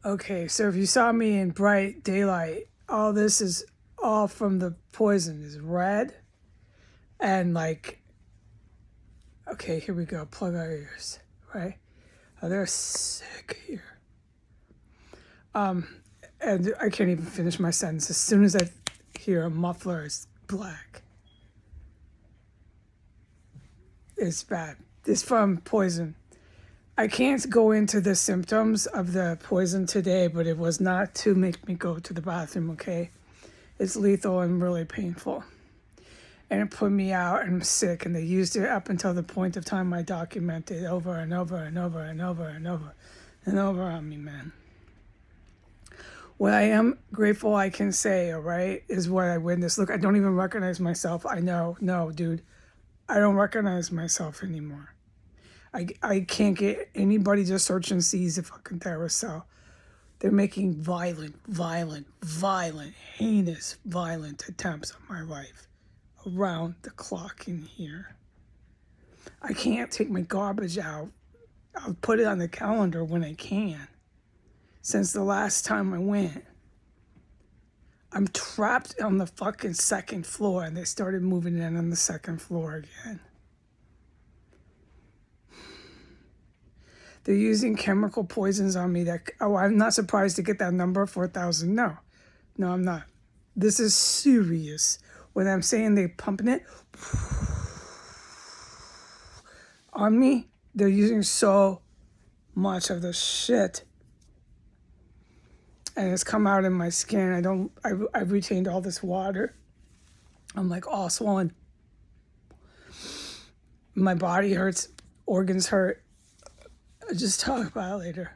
Okay, so if you saw me in bright daylight, all this is all from the poison is red and like, okay, here we go. Plug our ears, right? Oh, they're sick here. And I can't even finish my sentence. As soon as I hear a muffler is black, it's bad. It's from poison. I can't go into the symptoms of the poison today, but it was not to make me go to the bathroom, okay? It's lethal and really painful. And it put me out and I'm sick, and they used it up until the point of time I documented over and over and over and over and over and over on me, man. What I am grateful I can say, all right, is what I witnessed. Look, I don't even recognize myself. I know, no, dude, I don't recognize myself anymore. I can't get anybody to search and seize a fucking terrorist cell. They're making violent, heinous, violent attempts on my life around the clock in here. I can't take my garbage out. I'll put it on the calendar when I can. Since the last time I went, I'm trapped on the fucking second floor, and they started moving in on the second floor again. They're using chemical poisons on me that, oh, I'm not surprised to get that number, 4,000. No, I'm not. This is serious. When I'm saying they're pumping it on me, they're using so much of the shit. And it's come out in my skin. I've retained all this water. I'm like all swollen. My body hurts, organs hurt. I'll just talk about it later.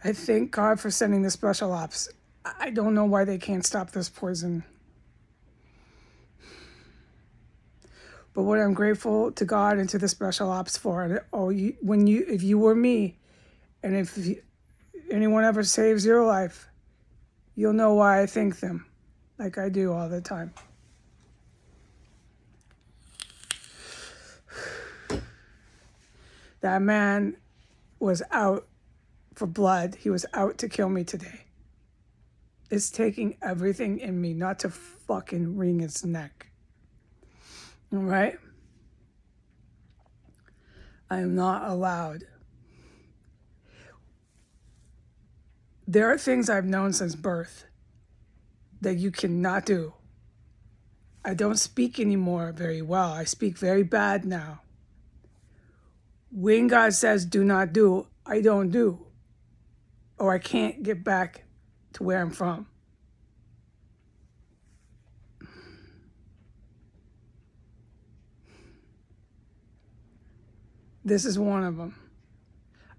I thank God for sending the special ops. I don't know why they can't stop this poison. But what I'm grateful to God and to the special ops for, if you were me, and if anyone ever saves your life, you'll know why I thank them, like I do all the time. That man was out for blood. He was out to kill me today. It's taking everything in me not to fucking wring its neck. All right? I am not allowed. There are things I've known since birth that you cannot do. I don't speak anymore very well. I speak very bad now. When God says do not do, I don't do. Or I can't get back to where I'm from. This is one of them.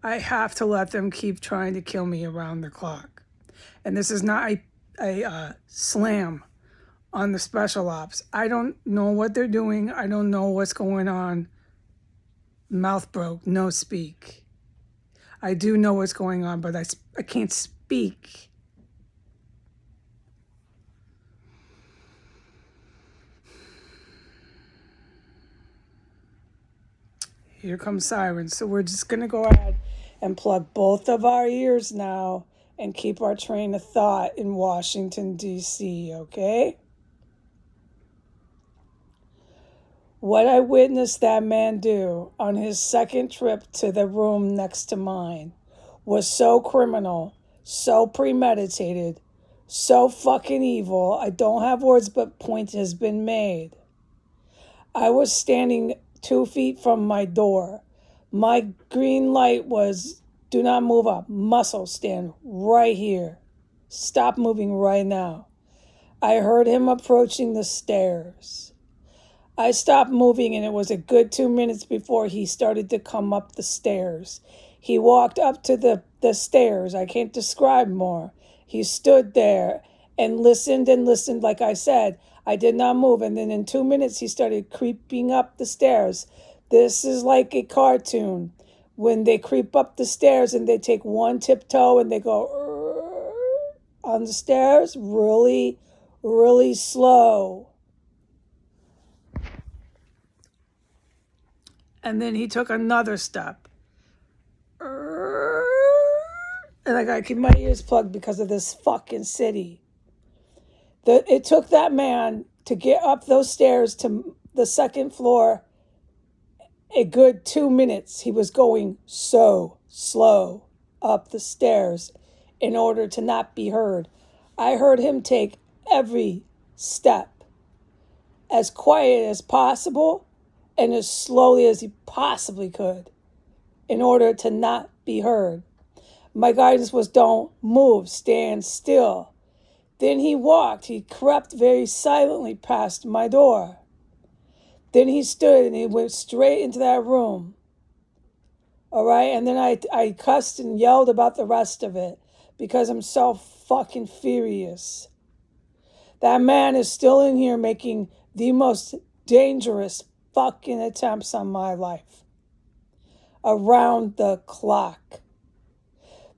I have to let them keep trying to kill me around the clock. And this is not a slam on the special ops. I don't know what they're doing. I don't know what's going on. Mouth broke, no speak. I do know what's going on, but I can't speak. Here comes sirens. So we're just going to go ahead and plug both of our ears now and keep our train of thought in Washington, D.C., okay? What I witnessed that man do on his second trip to the room next to mine was so criminal, so premeditated, so fucking evil. I don't have words, but point has been made. I was standing 2 feet from my door. My green light was, do not move up. Muscle, stand right here. Stop moving right now. I heard him approaching the stairs. I stopped moving, and it was a good 2 minutes before he started to come up the stairs. He walked up to the stairs. I can't describe more. He stood there and listened. Like I said, I did not move. And then in 2 minutes, he started creeping up the stairs. This is like a cartoon. When they creep up the stairs and they take one tiptoe and they go on the stairs really, really slow. And then he took another step. And I gotta keep my ears plugged because of this fucking city. It took that man to get up those stairs to the second floor a good 2 minutes. He was going so slow up the stairs in order to not be heard. I heard him take every step as quiet as possible and as slowly as he possibly could in order to not be heard. My guidance was don't move, stand still. Then he walked. He crept very silently past my door. Then he stood and he went straight into that room. All right? And then I cussed and yelled about the rest of it because I'm so fucking furious. That man is still in here making the most dangerous fucking attempts on my life. Around the clock.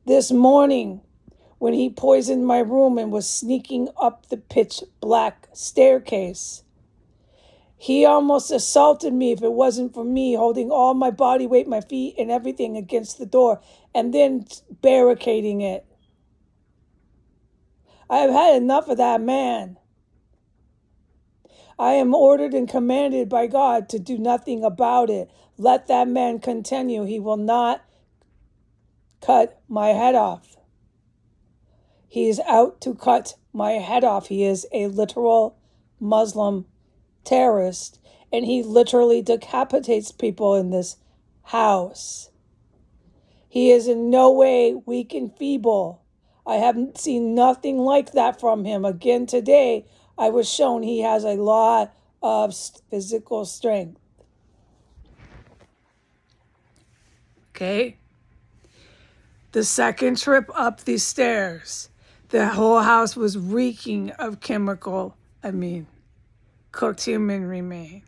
This morning, when he poisoned my room and was sneaking up the pitch black staircase, he almost assaulted me if it wasn't for me holding all my body weight, my feet, and everything against the door, and then barricading it. I have had enough of that man. I am ordered and commanded by God to do nothing about it. Let that man continue. He will not cut my head off. He is out to cut my head off. He is a literal Muslim terrorist, and he literally decapitates people in this house. He is in no way weak and feeble. I haven't seen nothing like that from him. Again, today, I was shown he has a lot of physical strength. Okay? The second trip up these stairs, the whole house was reeking of cooked human remain.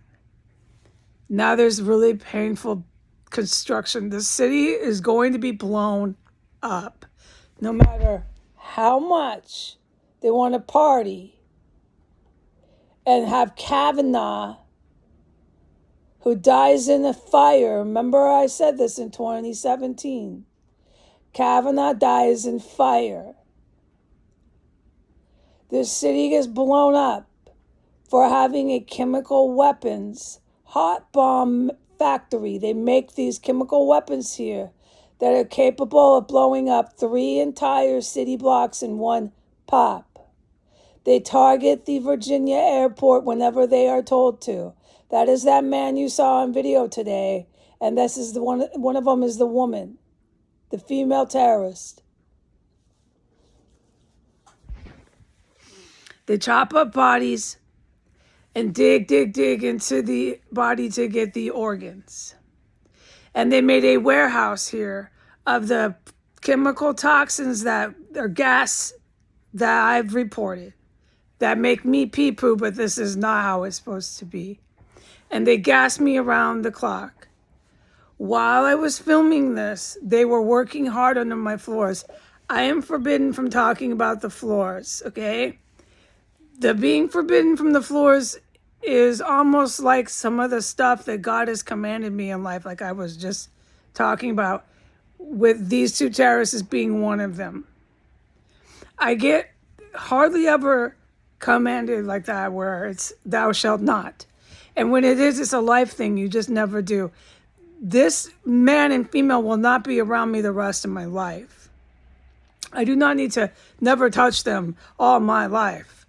Now there's really painful construction. The city is going to be blown up. No matter how much they want to party and have Kavanaugh, who dies in a fire. Remember I said this in 2017. Kavanaugh dies in fire. This city gets blown up for having a chemical weapons hot bomb factory. They make these chemical weapons here that are capable of blowing up 3 entire city blocks in one pop. They target the Virginia airport whenever they are told to. That is that man you saw on video today, and this is the one of them is the woman. The female terrorist. They chop up bodies and dig into the body to get the organs. And they made a warehouse here of the chemical toxins that are gas that I've reported that make me pee-poo, but this is not how it's supposed to be. And they gassed me around the clock. While I was filming this, they were working hard under my floors. I am forbidden from talking about the floors, okay? The being forbidden from the floors is almost like some of the stuff that God has commanded me in life, like I was just talking about, with these 2 terrorists as being one of them. I get hardly ever commanded like that where it's thou shalt not. And when it is, it's a life thing. You just never do. This man and female will not be around me the rest of my life. I do not need to never touch them all my life.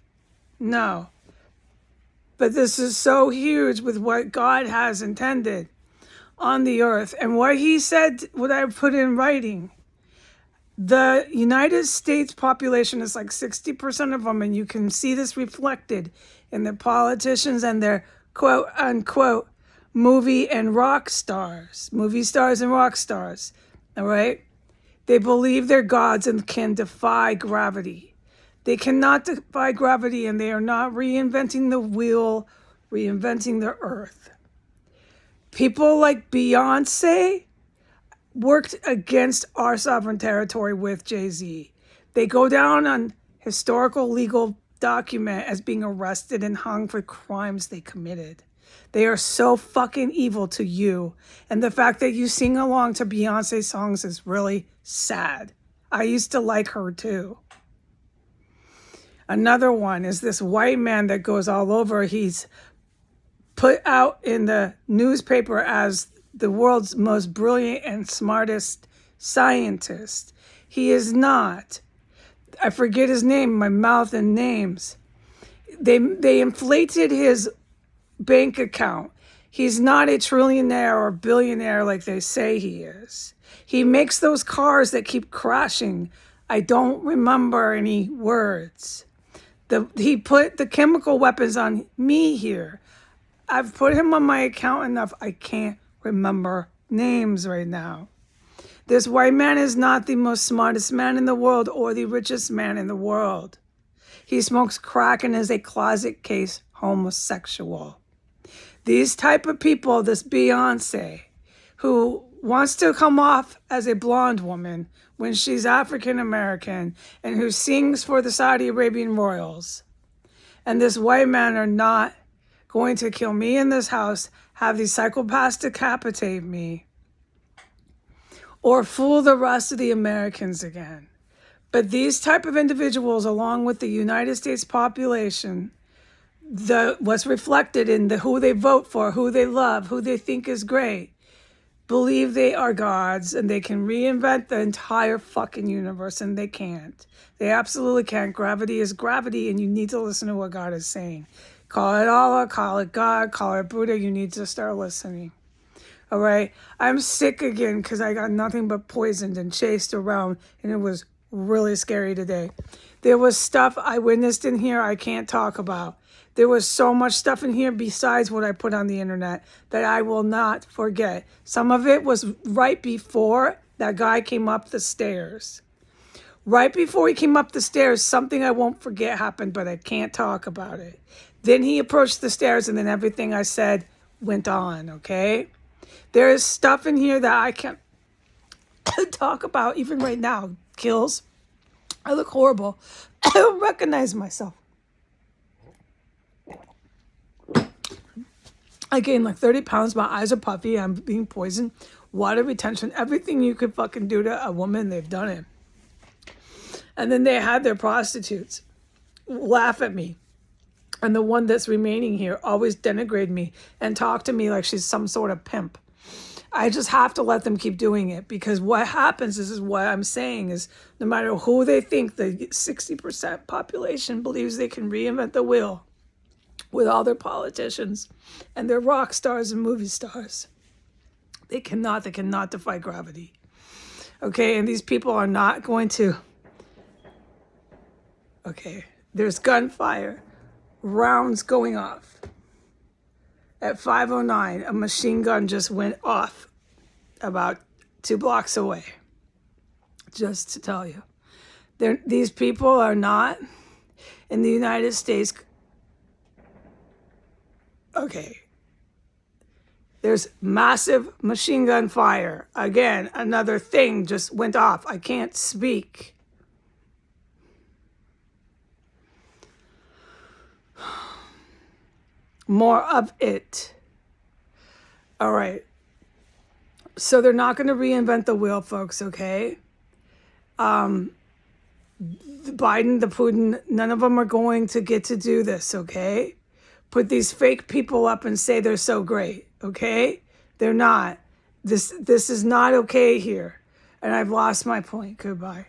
No. But this is so huge with what God has intended on the earth. And what he said, what I put in writing, the United States population is like 60% of them, and you can see this reflected in the politicians and their quote unquote movie stars and rock stars, all right? They believe they're gods and can defy gravity. They cannot defy gravity, and they are not reinventing the wheel, reinventing the earth. People like Beyonce worked against our sovereign territory with Jay-Z. They go down on historical legal document as being arrested and hung for crimes they committed. They are so fucking evil to you. And the fact that you sing along to Beyonce songs is really sad. I used to like her too. Another one is this white man that goes all over. He's put out in the newspaper as the world's most brilliant and smartest scientist. He is not. I forget his name, my mouth and names. They inflated his bank account. He's not a trillionaire or billionaire like they say he is. He makes those cars that keep crashing. I don't remember any words. He put the chemical weapons on me here. I've put him on my account enough. I can't remember names right now. This white man is not the most smartest man in the world or the richest man in the world. He smokes crack and is a closet case homosexual. These type of people, this Beyonce, who wants to come off as a blonde woman when she's African American and who sings for the Saudi Arabian royals, and this white man are not going to kill me in this house, have these psychopaths decapitate me, or fool the rest of the Americans again. But these type of individuals, along with the United States population, what's reflected in who they vote for, who they love, who they think is great, believe they are gods and they can reinvent the entire fucking universe, and they can't. They absolutely can't. Gravity is gravity, and you need to listen to what God is saying. Call it Allah, call it God, call it Buddha. You need to start listening. All right? I'm sick again because I got nothing but poisoned and chased around, and it was really scary today. There was stuff I witnessed in here I can't talk about. There was so much stuff in here besides what I put on the internet that I will not forget. Some of it was right before that guy came up the stairs. Right before he came up the stairs, something I won't forget happened, but I can't talk about it. Then he approached the stairs, and then everything I said went on, okay? There is stuff in here that I can't talk about even right now. Kills. I look horrible. I don't recognize myself. I gained like 30 pounds. My eyes are puffy. I'm being poisoned. Water retention. Everything you could fucking do to a woman, they've done it. And then they had their prostitutes laugh at me. And the one that's remaining here always denigrate me and talk to me like she's some sort of pimp. I just have to let them keep doing it, because what happens is what I'm saying is no matter who they think, the 60% population believes they can reinvent the wheel with all their politicians and their rock stars and movie stars. They cannot defy gravity. Okay, and these people are not going to. Okay, there's gunfire, rounds going off. At 5:09, a machine gun just went off about 2 blocks away. Just to tell you. These people are not in the United States. Okay. There's massive machine gun fire. Again, another thing just went off. I can't speak. More of it. All right. So they're not going to reinvent the wheel, folks, okay? The Biden, the Putin, none of them are going to get to do this, okay? Put these fake people up and say they're so great, okay? They're not. This is not okay here. And I've lost my point. Goodbye.